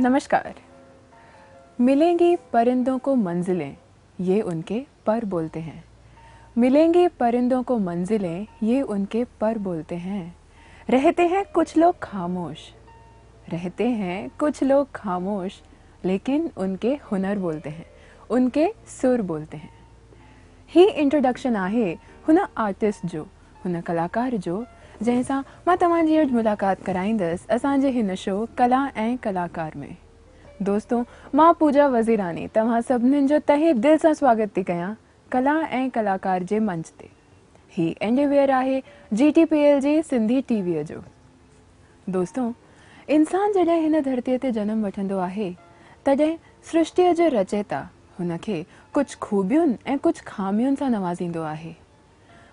नमस्कार। मिलेंगी परिंदों को मंजिलें, ये उनके पर बोलते हैं। मिलेंगी परिंदों को मंजिलें, ये उनके पर बोलते हैं। रहते हैं कुछ लोग खामोश, रहते हैं कुछ लोग खामोश, लेकिन उनके हुनर बोलते हैं, उनके सुर बोलते हैं। ही इंट्रोडक्शन आहे हुन आर्टिस्ट जो, हुन कलाकार जो, जैसा मां तव्हांजी अॼु मुलाक़ात कराईंदसि असांजे हिन शो कला ऐं कलाकार में। दोस्तों, मां पूजा वज़ीरानी तव्हां सभिनीनि जो तहे दिल सां स्वागत थी कयां कला ऐं कलाकार जे मंच ते। ही एंडीवेयर आहे GTPL जी सिंधी टीवीअ जो। दोस्तों, इंसान जॾहिं हिन धरतीअ ते जनम वठंदो आहे तॾहिं सृष्टिअ जो रचयिता हुनखे कुझु खूबियुनि ऐं कुझु खामियुनि सां नवाज़ींदो आहे।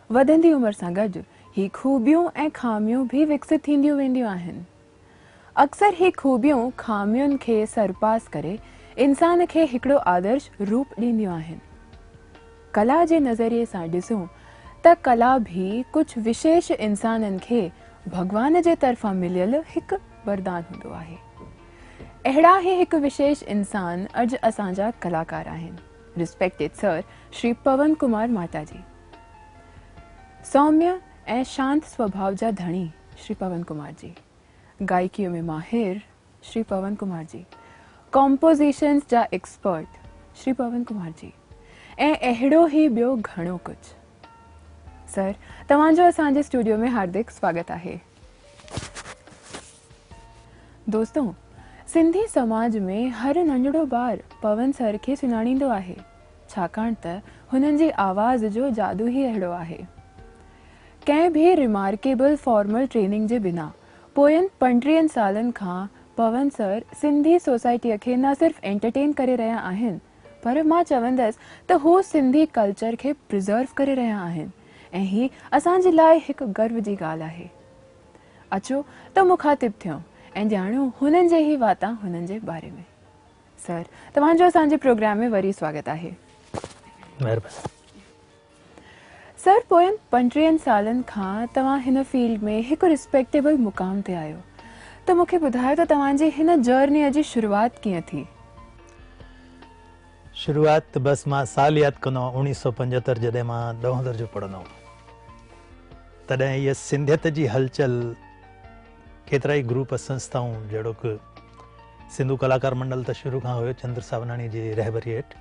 वधंदी उमिरि सां गॾु ही खूबियूं ऐं खामियूं भी विकसित थींदियूं वेंदियूं आहिनि। अक्सर ही खूबियूं खामियुनि खे सरपास करे इंसान खे हिकिड़ो आदर्श रूप ॾींदियूं आहिनि। कला जे नज़रिए सां ॾिसूं त कला भी कुझु विशेष इंसाननि खे भॻवान जे तरफ़ां मिलियल हिकु वरदान हूंदो आहे। अहिड़ा ई हिकु विशेष इंसान अॼु असांजा कलाकार आहिनि। रिस्पेक्टेड सर श्री पवन कुमार माटा जी। सौम्य ऐं शांत स्वभाव जा धणी श्री पवन कुमार जी। गायकीअ में माहिर श्री पवन कुमार जी। कॉम्पोजिशन्स जा एक्सपर्ट श्री पवन कुमार जी। ऐं अहिड़ो ई ॿियो घणो कुझु। सर, तव्हांजो असांजे स्टूडियो में हार्दिक स्वागत आहे। दोस्तों, सिंधी समाज में हर नंढड़ो ॿार पवन सर खे सुञाणींदो आहे, छाकाणि त हुननि जी आवाज़ जो जादू ई अहिड़ो आहे। कंहिं भी रिमार्केबल फॉर्मल ट्रेनिंग जे बिना पोयनि 35 सालनि खां पवन सर सिंधी सोसाइटीअ खे न सिर्फ़ एंटरटेन करे रहिया आहिनि, पर मां चवंदसि त हू सिंधी कल्चर खे प्रिज़र्व करे रहिया आहिनि ऐं ही असांजे लाइ हिकु गर्व जी ॻाल्हि आहे। अचो त मुखातिब थियूं ऐं ॼाणूं हुननि जे ई वाता हुननि जे बारे में। सर, तव्हांजो असांजे प्रोग्राम में वरी स्वागत आहे। महिरबानी। सर, पोयनि 35 सालनि खां तव्हां हिन फील्ड में हिकु रिस्पेक्टेबल मुक़ाम ते आहियो, त मूंखे ॿुधायो त तव्हांजी हिन जर्नीअ जी शुरूआत कीअं थी? शुरूआत बस मां साल यादि कंदो आहियां 1975 जॾहिं मां 10 दर्जो पढ़ंदो हुउमि। तॾहिं इहा सिंधियत जी हलचल केतिरा ई ग्रुप संस्थाऊं जहिड़ो कि सिंधु कलाकार मंडल त शुरू खां हुयो चंद्र सावनानी जी रहबरी हेठि।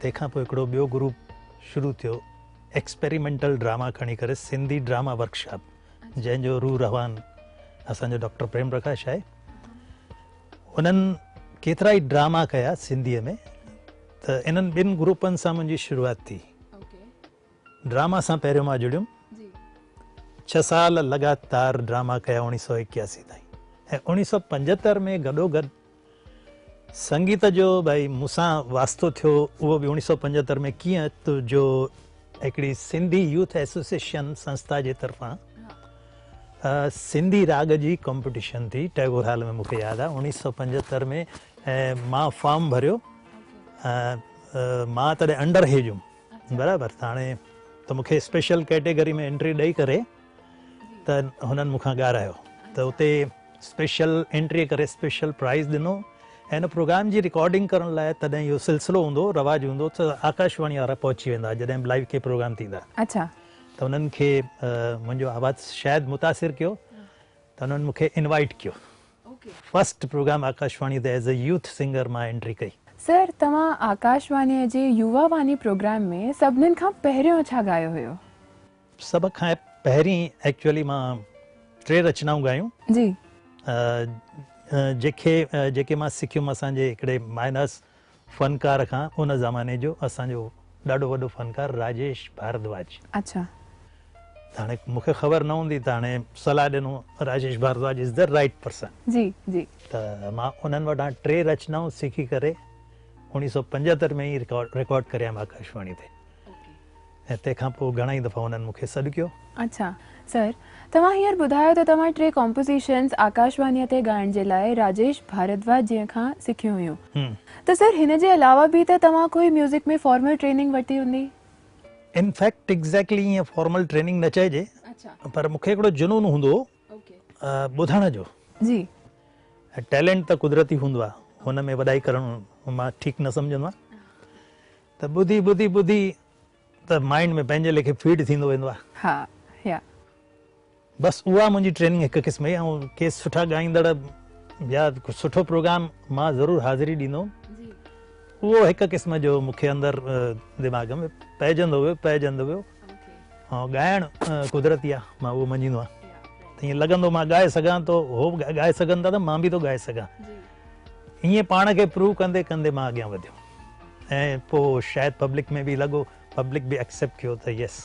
तंहिंखां पोइ हिकिड़ो ॿियो ग्रुप शुरू थियो एक्सपेरिमेंटल ड्रामा खणी करे सिंधी ड्रामा वर्कशॉप, जंहिंजो रूह रवान असांजो डॉक्टर प्रेम प्रकाश आहे। उन्हनि केतिरा ई ड्रामा कया सिंधीअ में, त इन्हनि ॿिनि ग्रुपनि सां मुंहिंजी शुरूआत थी। ड्रामा सां पहिरियों मां जुड़ियुमि। 6 साल लगातार ड्रामा कया 1981 ताईं। ऐं 1975 में गॾोगॾु संगीत जो भई मूंसां वास्तो थियो, उहो बि 1975 में कीअं त जो हिकिड़ी सिंधी यूथ एसोसिएशन संस्था जे तरफ़ां सिंधी राग जी कॉम्पिटिशन थी टैगोर हॉल में। मूंखे यादि आहे 1975 में। ऐं मां फॉर्म भरियो। मां तॾहिं अंडर एज हुयुमि, बराबरि। त हाणे त मूंखे स्पेशल कैटेगरी में एंट्री ॾेई करे त हुननि मूंखां ॻारायो, त उते स्पेशल एंट्री करे स्पेशल प्राइज़ ॾिनो। ऐं हिन प्रोग्राम जी रिकॉर्डिंग करण लाइ तॾहिं इहो सिलसिलो हूंदो, रवाजु हूंदो त आकाशवाणी वारा पहुची वेंदा जॾहिं लाइव के प्रोग्राम थींदा। अच्छा। त उन्हनि खे मुंहिंजो आवाज़ु शायदि मुतासिर कयो, त उन्हनि मूंखे इनवाइट कयो। फर्स्ट प्रोग्राम आकाशवाणी ते एज़ अ यूथ सिंगर मां एंट्री कई। सर, तव्हां आकाशवाणीअ जे युवा वाणी प्रोग्राम में सभिनीनि खां पहिरियों छा ॻायो हुयो? सभ खां पहिरीं एक्चुअली मां 3 रचनाऊं ॻायूं जी, जेके मां सिखियुमि असांजे हिकिड़े माइनस फ़नकार खां, उन ज़माने जो असांजो ॾाढो वॾो फ़नकार राजेश भारद्वाज। अच्छा। त हाणे मूंखे ख़बर न हूंदी, त हाणे सलाह ॾिनो Rajesh Bhardwaj is the right person. जी जी। त मां उन्हनि वटां 3 रचनाऊं सिखी करे 1975 में ई रिकॉर्ड करियां आकाशवाणी ते। ऐं तंहिंखां पोइ घणा ई दफ़ा उन्हनि मूंखे सॾु कयो। अच्छा। सर, तव्हां हींअर ॿुधायो त तव्हां 3 कॉम्पोज़िशन्स आकाशवाणीअ ते ॻाइण जे लाइ राजेश भारद्वाज जी खां सिखियूं हुयूं। त सर, हिन जे अलावा बि त तव्हां कोई म्यूज़िक में फॉर्मल ट्रेनिंग वरिती हूंदी? इनफैक्ट एग्ज़ैक्टली ईअं फॉर्मल ट्रेनिंग न चइजे, पर मूंखे हिकिड़ो जुनून हूंदो ॿुधण जो। जी। टैलेंट त कुदरती हूंदो आहे, हुन में वॾाई करणु मां ठीकु न सम्झंदो आहियां, त ॿुधी ॿुधी ॿुधी त माइंड में पंहिंजे लेखे फीड थींदो वेंदो आहे। हा या बसि उहा मुंहिंजी ट्रेनिंग हिकु क़िस्म जी। ऐं के सुठा ॻाईंदड़ या कुझु सुठो प्रोग्राम मां ज़रूरु हाज़िरी ॾींदुमि, उहो हिकु क़िस्म जो मूंखे अंदरि दिमाग़ में पइजंदो वियो। ऐं ॻाइणु कुदरती आहे, मां उहो मञींदो आहियां। त ईअं लॻंदो मां ॻाए सघां थो, हो ॻाए सघनि था त मां बि थो ॻाए सघां। ईअं पाण खे प्रूव कंदे कंदे मां अॻियां वधियुमि, ऐं पोइ शायदि पब्लिक में बि लॻो, पब्लिक बि एक्सेप्ट कयो त यस,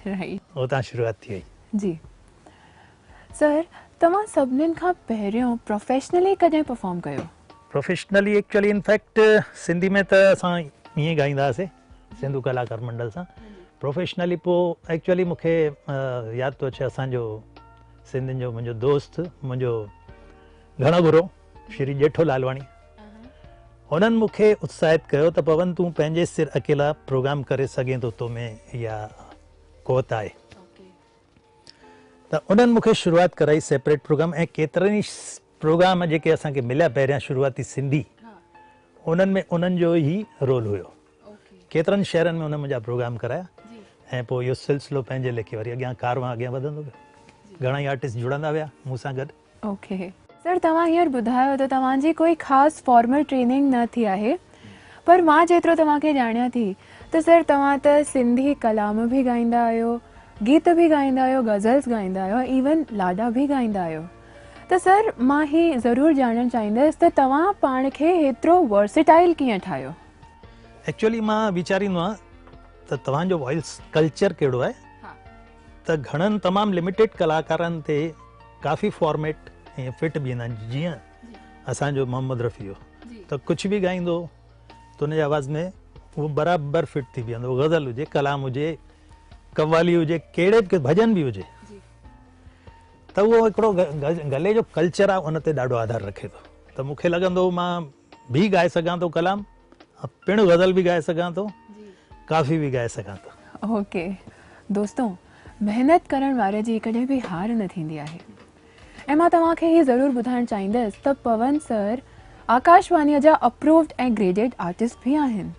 राइट। उतां शुरूआत थी वई। जी सर, तव्हां सभिनीनि खां पहिरियों प्रोफेशनली कॾहिं परफॉर्म कयो? प्रोफेशनली एक्चुअली इनफैक्ट सिंधी में त असां ईअं ॻाईंदा हुआसीं सिंधू कलाकार मंडल सां। प्रोफेशनली पोइ एक्चुअली मूंखे यादि थो अचे, असांजो सिंधियुनि जो मुंहिंजो दोस्त, मुंहिंजो घणो गुरो श्री जेठो लालवाणी, हुननि मूंखे उत्साहित कयो त पवन तूं पंहिंजे सिर अकेला प्रोग्राम करे सघें थो, तो में इहा क़वत आहे। त उन्हनि मूंखे शुरूआत कराई सेपरेट प्रोग्राम, ऐं केतिरनि ई प्रोग्राम जेके असांखे मिलिया पहिरियां शुरूआती सिंधी, उन्हनि में उन्हनि जो ई रोल हुयो। केतिरनि शहरनि में उन्हनि मुंहिंजा प्रोग्राम कराया, ऐं पोइ इहो सिलसिलो पंहिंजे लेखे वरी अॻियां कारवां अॻियां वधंदो वियो। घणा ई आर्टिस्ट जुड़ंदा विया मूं सां गॾु। ओके सर, तव्हां हींअर ॿुधायो त तव्हांजी कोई ख़ासि फॉर्मल ट्रेनिंग न थी आहे, पर मां जेतिरो तव्हांखे ॼाणियां थी त सर तव्हां त सिंधी कलाम बि ॻाईंदा आहियो, गीत बि ॻाईंदा आहियो, गज़ल्स ॻाईंदा आहियो, इवन लाॾा बि ॻाईंदा आहियो। त सर मां ही ज़रूरु ॼाणणु चाहींदसि त तव्हां पाण खे हेतिरो वर्सेटाइल कीअं ठाहियो? एक्चुअली मां वीचारींदो आहियां त तव्हांजो वॉइस कल्चर कहिड़ो आहे, त घणनि तमामु लिमिटेड कलाकारनि ते काफ़ी फॉर्मेट ऐं फिट बीहंदा आहिनि। जीअं असांजो मोहम्मद रफ़ी हो, त कुझु बि ॻाईंदो त हुनजे आवाज़ में उहो बराबरि फिट थी बीहंदो। गज़ल हुजे, कलाम हुजे, कव्वाली हुजे, कहिड़े बि भॼन बि हुजे, त उहो हिकिड़ो गले जो कल्चर आहे, उन ते ॾाढो आधार रखे थो। त मूंखे लॻंदो मां बि ॻाए सघां थो कलाम, पिणु गज़ल बि ॻाए सघां थो, काफ़ी बि ॻाए सघां थो। ओके दोस्तों, महिनत करण वारे जी कॾहिं बि हार न थींदी आहे। ऐं मां तव्हांखे हीअ ज़रूरु ॿुधाइणु चाहींदसि त पवन सर आकाशवाणीअ जा अप्रूव्ड ऐं ग्रेडेड आर्टिस्ट भी आहिनि।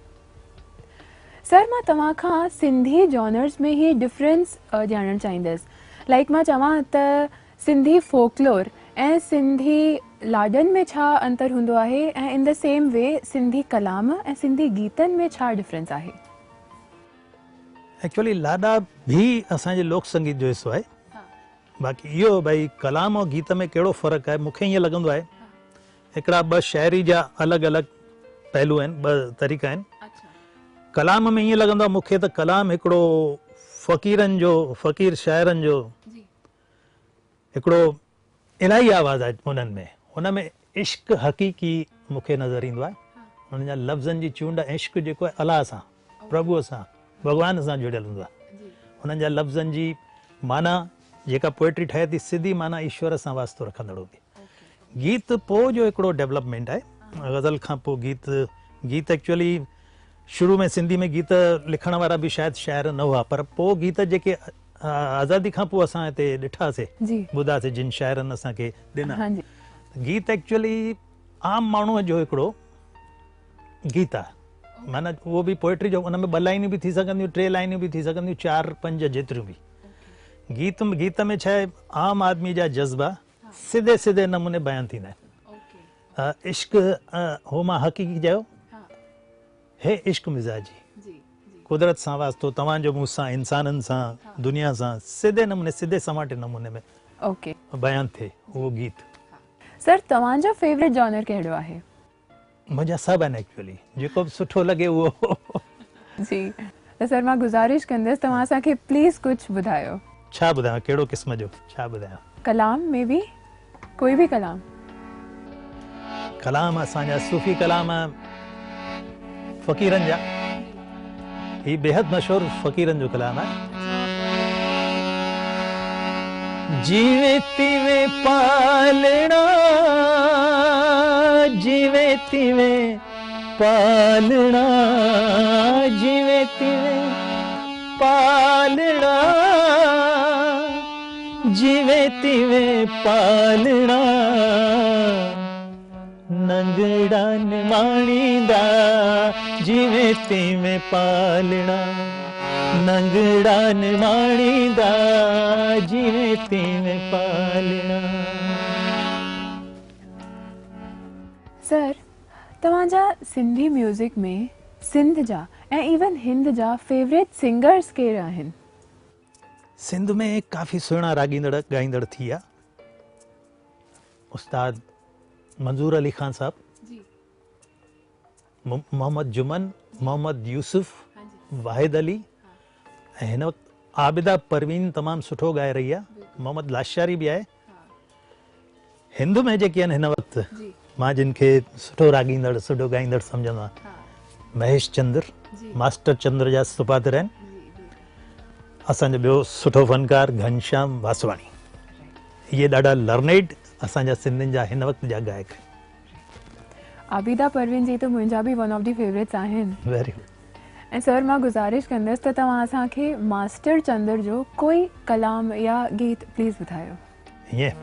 सर मां तव्हां खां सिंधी जॉनर्स में ही डिफरेंस ॼाणणु चाहींदसि। लाइक मां चवां त सिंधी फोकलोर ऐं सिंधी लाॾनि में छा अंतर हूंदो आहे, ऐं in the same way Sindhi कलाम ऐं सिंधी गीतनि में छा डिफरेंस आहे? एक्चुअली लाॾा भी असांजे लोक संगीत जो हिसो आहे। बाक़ी इहो भई कलाम ऐं गीत में कहिड़ो फ़र्क़ु आहे, मूंखे ईअं लॻंदो आहे हिकिड़ा ॿ शाइरी जा अलॻि अलॻि पहलू आहिनि, ॿ तरीक़ा आहिनि। कलाम में ईअं लॻंदो आहे मूंखे त कलाम हिकिड़ो फ़क़ीरनि जो, फ़क़ीर शाइरनि जो हिकिड़ो इलाही आवाज़ु आहे उन्हनि में। हुन में इश्क हक़ीक़ी मूंखे नज़र ईंदो आहे। हुननि जा लफ़्ज़नि जी चूंड, इश्क जेको आहे अलाह सां, प्रभुअ सां, भॻवान सां जुड़ियल हूंदो आहे। हुननि जा लफ़्ज़नि जी माना जेका पोएट्री ठहे थी, सिधी माना ईश्वर सां वास्तो रखंदड़ हूंदी। गीत पोइ जो हिकिड़ो डेवलपमेंट आहे, गज़ल खां पोइ गीत एक्चुअली शुरू में सिंधी में गीत लिखण वारा बि शायदि शाइर न हुआ, पर पोइ गीत जेके आज़ादी खां पोइ असां हिते ॾिठासीं, ॿुधासीं, जिन शाइरनि असांखे ॾिना, गीत एक्चुअली आम माण्हूअ जो हिकिड़ो गीत आहे। माना उहो बि पोएट्री जो, उन में 2 लाइनियूं बि थी सघंदियूं, 3 लाइनियूं बि थी सघंदियूं, 4-5 जेतिरियूं बि। गीत में छा आहे, आम आदमी जा जज़्बा सिधे सिधे नमूने बयानु थींदा आहिनि। इश्क हो मां हक़ीक़ी चयो, हे इश्क मिज़ाजी, कुदरत सां वास्तो, तव्हांजो मूंसां, इंसाननि सां, दुनिया सां सिधे नमूने, सिधे समाटे नमूने में बयानु थिए उहो गीत। सर तव्हांजो फेवरेट जॉनर कहिड़ो आहे? मुंहिंजा सभु आहिनि एक्चुअली, जेको बि सुठो लॻे उहो। जी त सर मां गुज़ारिश कंदसि तव्हां असांखे प्लीज़ कुझु ॿुधायो। छा ॿुधायां, कहिड़ो क़िस्म जो छा ॿुधायां? कलाम में बि, कोई बि कलाम। कलाम असांजा सूफ़ी कलाम फ़क़ीरनि जा, ही बेहद मशहूरु फ़क़ीरनि जो कलाम आहे। जीवे तीवे पालना, जीवे तीवे पालना, जीवे तीवे पालना, जीवे तीवे पालना, नंगड़ा निमाणींदा जिवें तिवें पालना नंगड़ा निमाणींदा जिवें तिवें पालना। सर तव्हांजा सिंधी म्यूज़िक में सिंध जा ऐं इवन हिंद जा फेवरेट सिंगर्स केर आहिनि? सिंध में काफ़ी सुहिणा राॻींदड़ ॻाईंदड़ थी विया। उस्ताद मंजूर अली खान साहब, मोहम्मद जुमन, मोहम्मद यूसुफ, वाहिद अली ऐं हिन वक़्तु आबिदा परवीन तमामु सुठो ॻाए रही आहे। मोहम्मद लाशारी बि आहे। हिंद में जेके आहिनि हिन वक़्तु मां जिन खे सुठो राॻींदड़ सुठो ॻाईंदड़ सम्झंदो आहियां, महेश चंद्र, मास्टर चंद्र जा सुपात्र आहिनि। असांजो ॿियो सुठो फ़नकार घनश्याम वासवाणी। इहे ॾाढा लर्नेड असांजा सिंधियुनि जा हिन वक़्तु जा गायक। आबिदा परवीन जी तो मुंहिंजा बि वन ऑफ दी फेवरेट्स आहिनि। Very good. ऐं सर मां गुज़ारिश कंदसि त तव्हां असांखे मास्टर चंद्र जो कोई कलाम या गीत प्लीज़ ॿुधायो। ईअं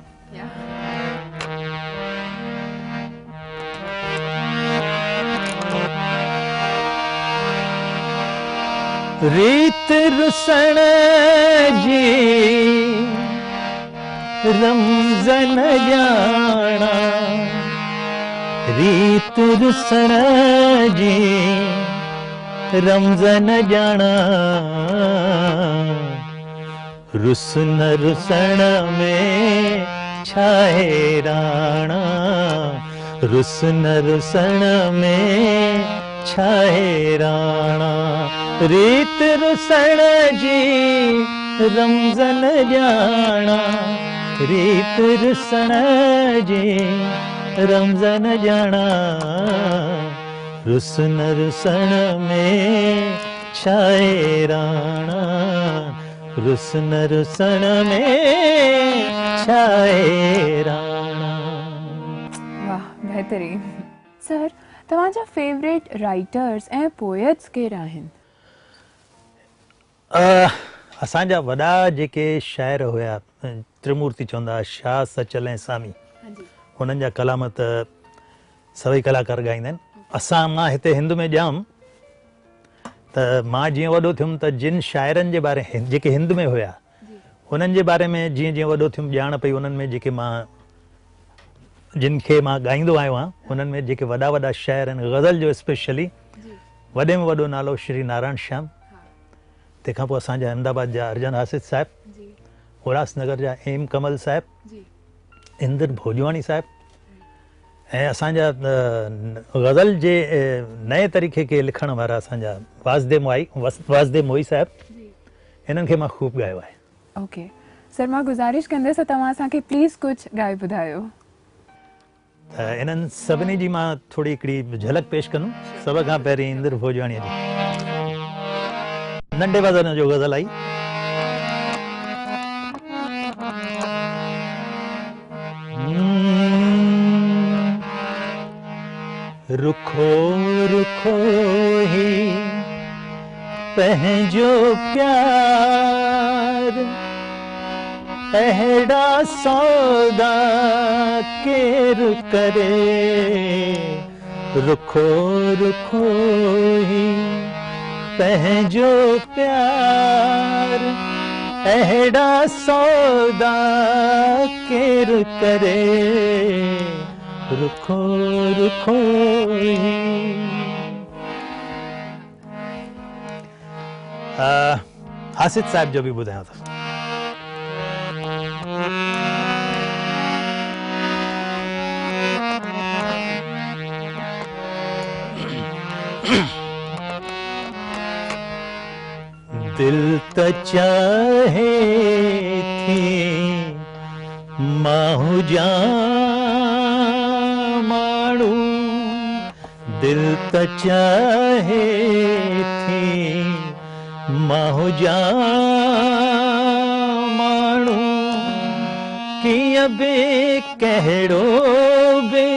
रीत रुसण जी रमज़न ॼाणा रीत रुसण जी रमज़न ॼाणा रुसन रुसण में छाहे राणा रुसन रुसण में छाहे राणा रीत रुसण जी रमज़न ॼाणा रीत रुसण जी रमज़न ॼाणा रुसन रुसण में छाहे राणा रुसन रुसण में छाहे राणा। वाह बेहतरीन। सर तव्हांजा फेवरेट राइटर्स ऐं पोएट्स केर आहिनि? असांजा वॾा जेके शाइर हुया त्रिमूर्ति चवंदा शाह सचल ऐं सामी, हुननि जा कलाम त सभई कलाकार ॻाईंदा आहिनि। मां हिते हिंद में ॼाम त मां जीअं वॾो थियुमि त जिन शाइरनि जे बारे जेके हिंद में हुया हुननि जे बारे में जीअं जीअं वॾो थियुमि ॼाण पई उन्हनि में जेके जिन खे मां ॻाईंदो आयो आहियां हुननि में जेके वॾा वॾा शाइर आहिनि ग़ज़ल जो स्पेशली वॾे में वॾो नालो श्री नारायण श्याम, तंहिंखां पोइ असांजा अहमदाबाद जा अर्जन हासिद साहिबु, उल्हासनगर जा एम कमल साहिबु, इंद्र भोजवाणी साहिबु ऐं असांजा ग़ज़ल जे नए तरीक़े खे लिखण वारा असांजा वासदेव मोई साहिबु, हिननि खे मां ख़ूब ॻायो आहे। ओके सर मां गुज़ारिश कंदसि त तव्हां असांखे प्लीज़ कुझु ॻाए ॿुधायो। इन्हनि सभिनी जी मां थोरी हिकिड़ी झलक पेश कंदुमि। सभ खां पहिरीं इंद्र भोजवाणीअ जी नंढे वज़न जो ग़ज़ल आई। रुखो रुखो ही पंहिंजो प्यार अहिड़ा सौदा केर करे रुखो रुखो ही पंहिंजो प्यार अहिड़ा सौदा केर करे रुखो रुखो ही। हासिद साहिब जो बि ॿुधायां थो। दिल त चाहे थी माहू जा माण्हू दिल त चाहे थी माहू जा माण्हू कीअं बि कहिड़ो बि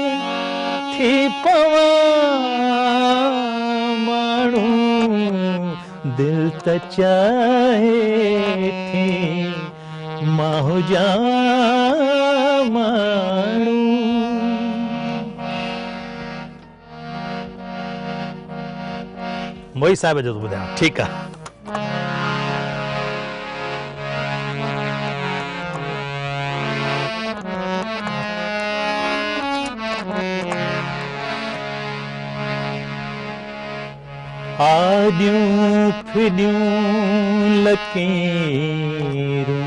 थी पवां माण्हू दिल त चाहे थी माहू जा माण्हू। मोई साहिब जो ॿुधायो। ठीकु आहे। आदियूं फिदियूं लकीरूं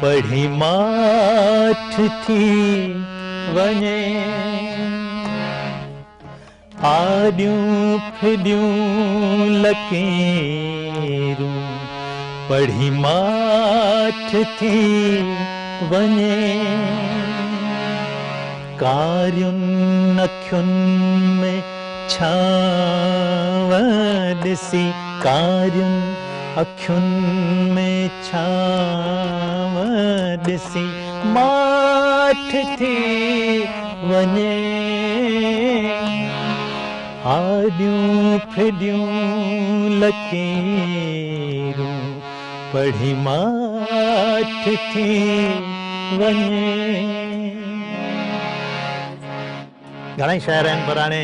पढ़ी माठ थी वञे, आदियूं फिदियूं लकीरूं पढ़ी माठ थी वञे, कारियुनि अखियुनि में छांव ॾिसी, कारियुनि अखियुनि में छांव ॾिसी माठ थी वञे, आदियूं फिदियूं लकीरूं पढ़ी माठ थी वञे। घणेई शाइर आहिनि पर हाणे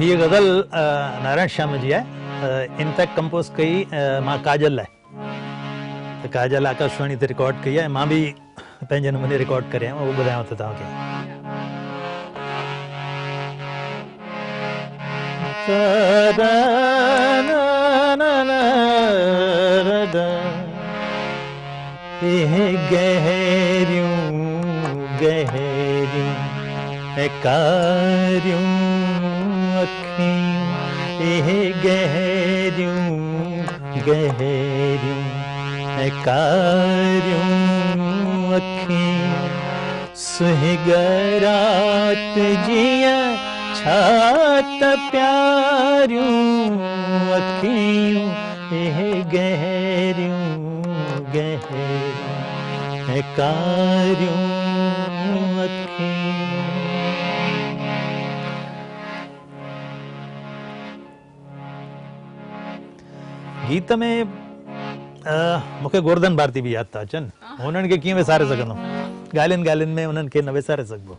ये गज़ल नारायण श्याम जी है। इनफैक्ट कंपोज कई मां काजल है, तो काजल आकाशवाणी ते रिकॉर्ड कई है, मां भी पंहिंजे नमूने रिकॉर्ड करे वो ॿुधायांव थो तव्हांखे। गहरियूं गहरियूं कारियूं अखियूं, गहरियूं गहरियूं कारियूं अखियूं, सुहिगरात जियां छात प्यारियूं अखियूं, गहरियूं गहरियूं कारियूं अखियूं। गीत में मूंखे गोवर्धन भारती भी याद था अचनि, उन्हनि खे कीअं विसारे सघंदुमि, ॻाल्हियुनि ॻाल्हियुनि में उन्हनि खे न विसारे सघिबो।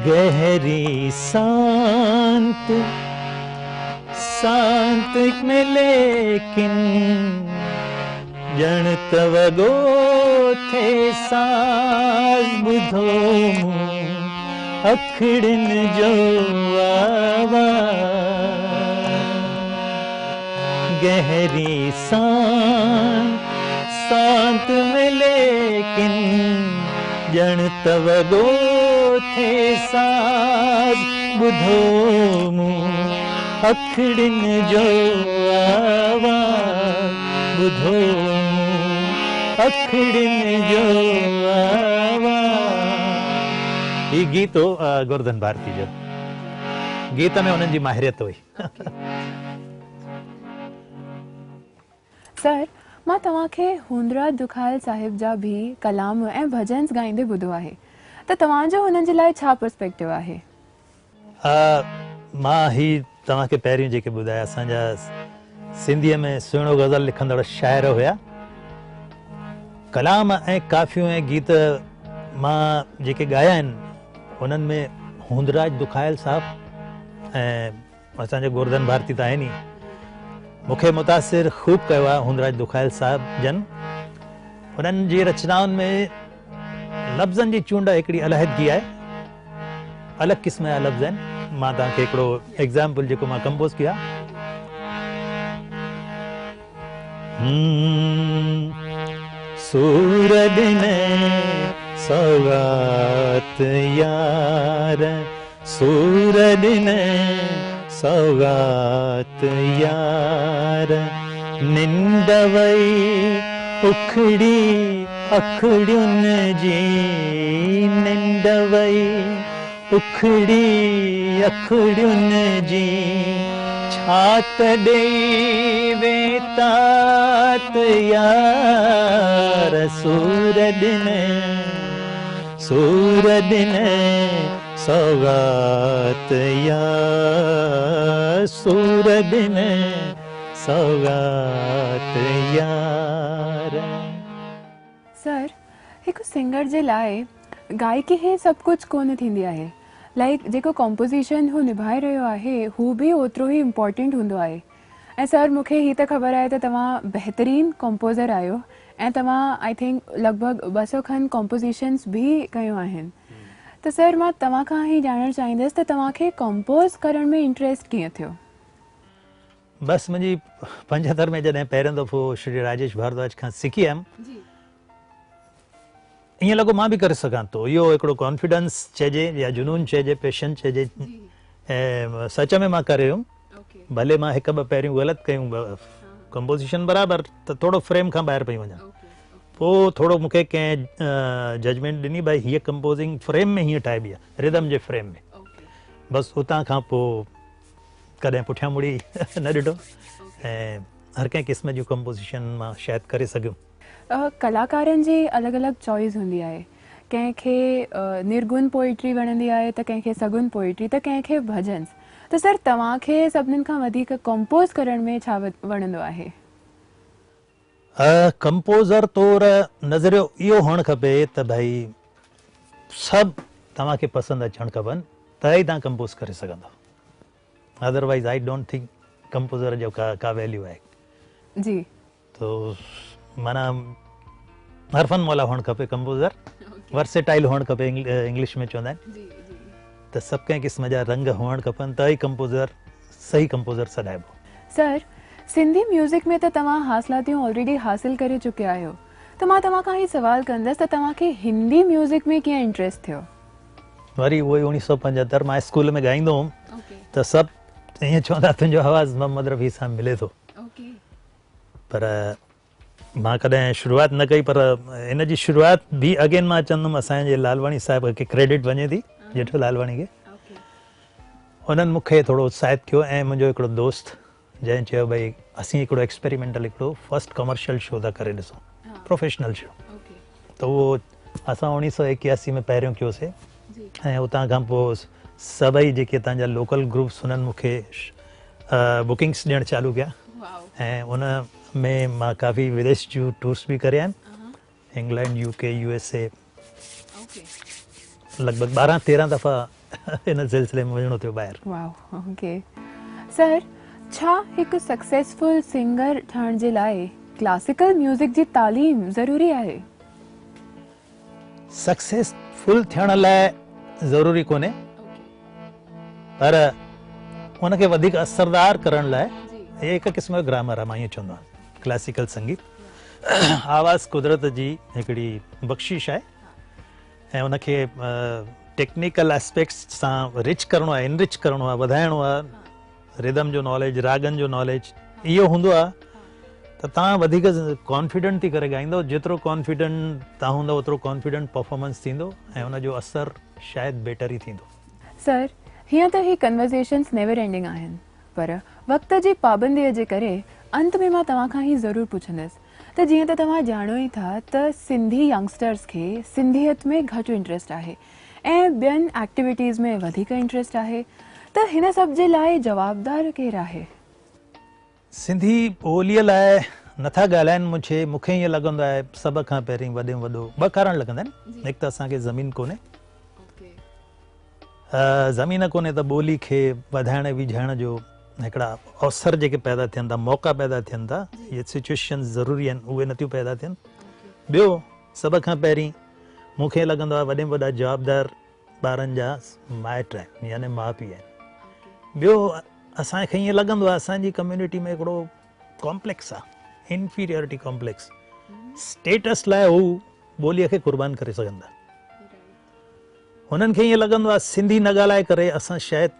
गहरी शांत शांत में लेकिन जण तव ॻोठे साज़ ॿुधो अखड़िन जो आवाज़। गहरी शांत में लेकिन जण तव ॻोठे साज़ ॿुधो अखड़िन जो आवाज़ ॿुधो अखड़िन जो आवाज़। ये गीत हो गोवर्धन भारती जो, गीत में उन्हनि जी माहिरियत हुई। सर मां तव्हांखे हुंदरा दुखायल साहिब जा भी कलाम ऐं भजन्स गाईंदे ॿुधो आहे, त तव्हांजो हुननि जे लाइ छा पर्सपेक्टिव आहे? मां ही तव्हांखे पहिरियों जेके ॿुधाया असांजा सिंधीअ में सुहिणो गज़ल लिखंदड़ शाइर हुया, कलाम ऐं काफ़ियूं ऐं गीत मां जेके ॻाया आहिनि उन्हनि में हुंदराज दुखायल साहब ऐं असांजे गोवर्धन भारती त आहिनि ई, मूंखे मुतासिर ख़ूब कयो आहे हुंदराज दुखायल साहब जन। उन्हनि जी रचनाउनि में लफ़्ज़नि जी चूंड हिकिड़ी अलहदगी आहे, अलॻि क़िस्म जा लफ़्ज़ आहिनि। मां तव्हांखे हिकिड़ो एग्ज़ाम्पल जेको मां कंपोज़ कया, सूर ॾिने सौगात यार, सूर ॾिने सौगात यार, निंड वई उखड़ी अखड़ियुनि जी, निंड वई उखड़ी अखड़ियुनि जी छात ॾेई वेतात यार सूर ॾिन सौगात यार सूर ॾिन सौगात यार। सर, हिकु सिंगर जे लाइ गायकी ही सभु कुझु कोन थींदी आहे। लाइक जेको कॉम्पोज़िशन हू निभाए रहियो आहे हू बि ओतिरो ई इम्पॉर्टेंट हूंदो आहे। ऐं सर, मूंखे ही त ख़बर आहे त तव्हां बहितरीन कॉम्पोज़र आहियो ऐं तव्हां आई थिंक लॻभॻि 200 खनि कॉम्पोज़िशन्स भी कयूं आहिनि। त सर, मां तव्हां खां ही ॼाणणु चाहींदसि त तव्हांखे कॉम्पोज़ करण में इंट्रस्ट कीअं थियो? बस मुंहिंजी 75 में जॾहिं पहिरियों दफ़ो श्री राजेश भारद्वाज खां सिखी हुयमि, ईअं लॻो मां बि करे सघां थो। इहो हिकिड़ो कॉन्फिडेंस चइजे या जुनून चइजे, पैशन चइजे, ऐं सच में मां करे वियुमि। भले मां हिकु ॿ पहिरियों ग़लति कयूं, कंपोज़िशन बराबरि त थोरो फ्रेम खां ॿाहिरि पई वञा, पोइ थोरो मूंखे कंहिं जजमेंट ॾिनी, भई हीअ कंपोज़िंग फ्रेम में हीअं ठाहिबी आहे, रिदम जे फ्रेम में। बसि उतां खां पोइ कॾहिं पुठियां मुड़ी न ॾिठो ऐं हर कंहिं क़िस्म जूं कंपोज़िशन मां शायदि करे सघियुमि। कलाकारनि जी अलॻि अलॻि चॉइस हूंदी आहे। कंहिंखे निर्गुण पोइट्री वणंदी आहे त कंहिंखे सगुन पोइट्री त कंहिंखे भजन्स। त सर, तव्हांखे सभिनीनि खां वधीक कंपोज़ करण में छा वणंदो आहे? कंपोज़र तौर नज़रियो इहो हुअणु खपे त भई सभु तव्हांखे पसंदि अचणु खपनि त ई तव्हां कंपोज़ करे सघंदो। Otherwise I don't think composer जो का वैल्यू आहे। जी, तो माना हरफन मौला हुअणु खपे कंपोज़र, वर्सेटाइल हुअणु खपे, इंग्लिश में चवंदा आहिनि। त सभु कंहिं क़िस्म जा रंग हुअणु खपनि त ई कंपोज़र सही कंपोज़र सॾाइबो। सर, सिंधी म्यूज़िक में त तव्हां हासिलातियूं ऑलरेडी हासिल करे चुकिया आहियो, त मां तव्हां खां ही सवाल कंदसि त तव्हांखे हिंदी म्यूज़िक में कीअं इंट्रस्ट थियो? वरी उहो ई 1975 मां स्कूल में ॻाईंदो हुउमि त सभु ईअं चवंदा तुंहिंजो आवाज़ु मोहम्मद रफ़ी सां मिले थो। पर मां कॾहिं शुरूआति न कई, पर हिन जी शुरूआति बि अगेन मां चवंदुमि असांजे लालवाणी साहिब खे क्रेडिट वञे थी, जेठो लालवाणी खे। उन्हनि मूंखे थोरो उत्साहित कयो ऐं मुंहिंजो हिकिड़ो दोस्त जंहिं चयो भई असीं हिकिड़ो एक्सपेरिमेंटल हिकिड़ो फर्स्ट कमर्शियल शो था करे ॾिसूं, प्रोफेशनल शो। त उहो असां 1981 में पहिरियों कयोसीं ऐं उतां खां पोइ सभई जेके तव्हांजा लोकल ग्रुप्स हुननि मूंखे बुकिंग्स ॾियणु चालू कया ऐं उन में मां काफ़ी विदेश जूं टूर्स बि करे आयुमि, इंग्लैंड, यूके, USA। लॻभॻि 12-13 दफ़ा हिन सिलसिले में वञिणो थियो ॿाहिरि। Wow, okay. सर, छा हिकु सक्सेसफुल सिंगर ठहण जे लाइ क्लासिकल म्यूज़िक जी तालीम ज़रूरी आहे? सक्सेसफुल थियण लाइ ज़रूरी कोन्हे, पर उनखे वधीक असरदार करण लाइ हे हिकु क़िस्म जो ग्रामर आहे। मां ईअं चवंदो आहियां क्लासिकल संगीत आवाज़ कुदरत जी हिकिड़ी बख़्शिश आहे ऐं उनखे टेक्निकल एस्पेक्ट्स सां रिच करणो आहे, इनरिच करणो आहे, वधाइणो आहे। रिदम जो नॉलेज, रागनि जो नॉलेज इहो हूंदो आहे त तव्हां वधीक कॉन्फिडेंट थी करे ॻाईंदो। जेतिरो कॉन्फिडेंट तव्हां हूंदो ओतिरो कॉन्फिडेंट परफॉर्मेंस थींदो ऐं उनजो असरु शायदि बेटर ई थींदो। सर, हीअं त ही कन्वर्सेशन्स नेवर एंडिंग आहिनि, पर वक़्त जी पाबंदीअ जे करे अंत में मां तव्हां खां ही ज़रूरु पुछंदसि त जीअं त तव्हां ॼाणो ई था त सिंधी यंगस्टर्स खे सिंधियत में घटि इंट्रस्ट आहे ऐं ॿियनि एक्टिविटीज़ में वधीक इंट्रस्ट आहे, त हिन सभ जे लाइ जवाबदार केरु आहे? सिंधी ॿोलीअ लाइ नथा ॻाल्हाइनि। मूंखे ईअं लॻंदो आहे सभ खां पहिरीं वॾे में वॾो ॿ कारण लॻंदा आहिनि। हिकु त असांखे ज़मीन कोन्हे, ज़मीन कोन्हे त ॿोली खे वधाइण विझाइण जो हिकिड़ा अवसर जेके पैदा थियनि था, मौक़ा पैदा थियनि था, इहे सिचुएशन ज़रूरी आहिनि, उहे नथियूं पैदा थियनि। ॿियो सभ खां पहिरीं मूंखे लॻंदो आहे वॾे में वॾा जवाबदार ॿारनि जा माइट आहिनि, यानी माउ पीउ आहिनि। ॿियो असांखे ईअं लॻंदो आहे असांजी कम्यूनिटी में हिकिड़ो कॉम्प्लेक्स आहे, इंफीरियरिटी कॉम्प्लेक्स। स्टेटस लाइ हू ॿोलीअ खे क़ुर्बान करे सघनि था। हुननि खे ईअं लॻंदो आहे सिंधी न ॻाल्हाए करे असां शायदि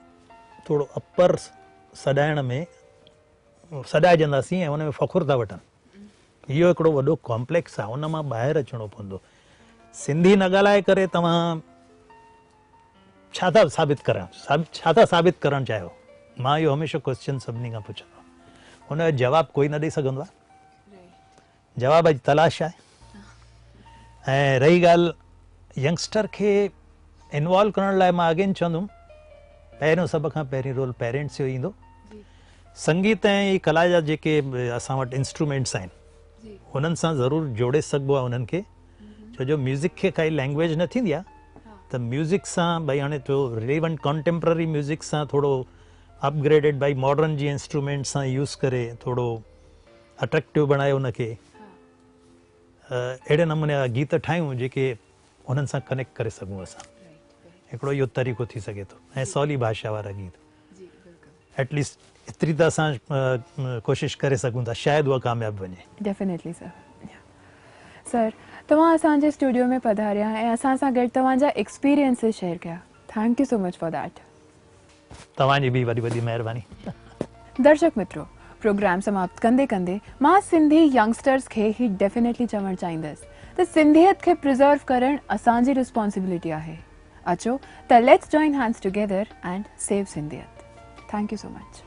थोरो अपर सॾाइण में सॾाइजंदासीं ऐं हुन में फ़खुरु था वठनि। इहो हिकिड़ो वॾो कॉम्प्लेक्स आहे, हुन मां ॿाहिरि अचिणो पवंदो। सिंधी न ॻाल्हाए करे तव्हां छा था साबित करण छा था साबित करण चाहियो मां इहो हमेशह क्वेश्चन सभिनी खां पुछंदो हुन जो जवाबु कोई न ॾेई सघंदो आहे जवाब अॼु तलाश आहे ऐं रही ॻाल्हि यंगस्टर खे इन्वॉल्व करण लाइ मां अगेन चवंदुमि पहिरियों सभ खां पहिरीं रोल पेरेंट्स जो ईंदो संगीत ऐं ई कला जा जेके असां वटि इंस्ट्रूमेंट्स आहिनि हुननि सां ज़रूरु जोड़े सघिबो आहे उन्हनि खे छो जो म्यूज़िक खे काई लैंग्वेज न थींदी आहे त म्यूज़िक सां भई हाणे तो रिलेवेंट कॉन्टेम्पररी म्यूज़िक सां थोरो अपग्रेडेड भाई मॉडर्न जी इंस्ट्रूमेंट सां यूज़ करे थोरो अट्रैक्टिव बणाए उनखे अहिड़े नमूने जा गीत ठाहियूं जेके उन्हनि सां कनेक्ट करे सघूं असां हिकिड़ो इहो तरीक़ो थी सघे थो ऐं सवली भाषा वारा गीत एटलीस्ट एतिरी त असां कोशिशि करे सघूं था शायदि उहा कामयाबु वञे डेफिनेटली सर सर तव्हां असांजे स्टूडियो में पधारिया ऐं असां सां गॾु तव्हांजा एक्सपीरियंसिस शेयर कया thank you so much for that तव्हांजी बि वॾी वॾी महिरबानी दर्शक मित्रों प्रोग्राम समाप्त कंदे कंदे मां सिंधी यंगस्टर्स खे ही डेफिनेटली चवणु चाहींदसि त सिंधियत खे प्रिज़र्व करणु असांजी रिस्पॉन्सिबिलिटी आहे अचो त let's join hands together and save सिंधियत थैंक यू सो मच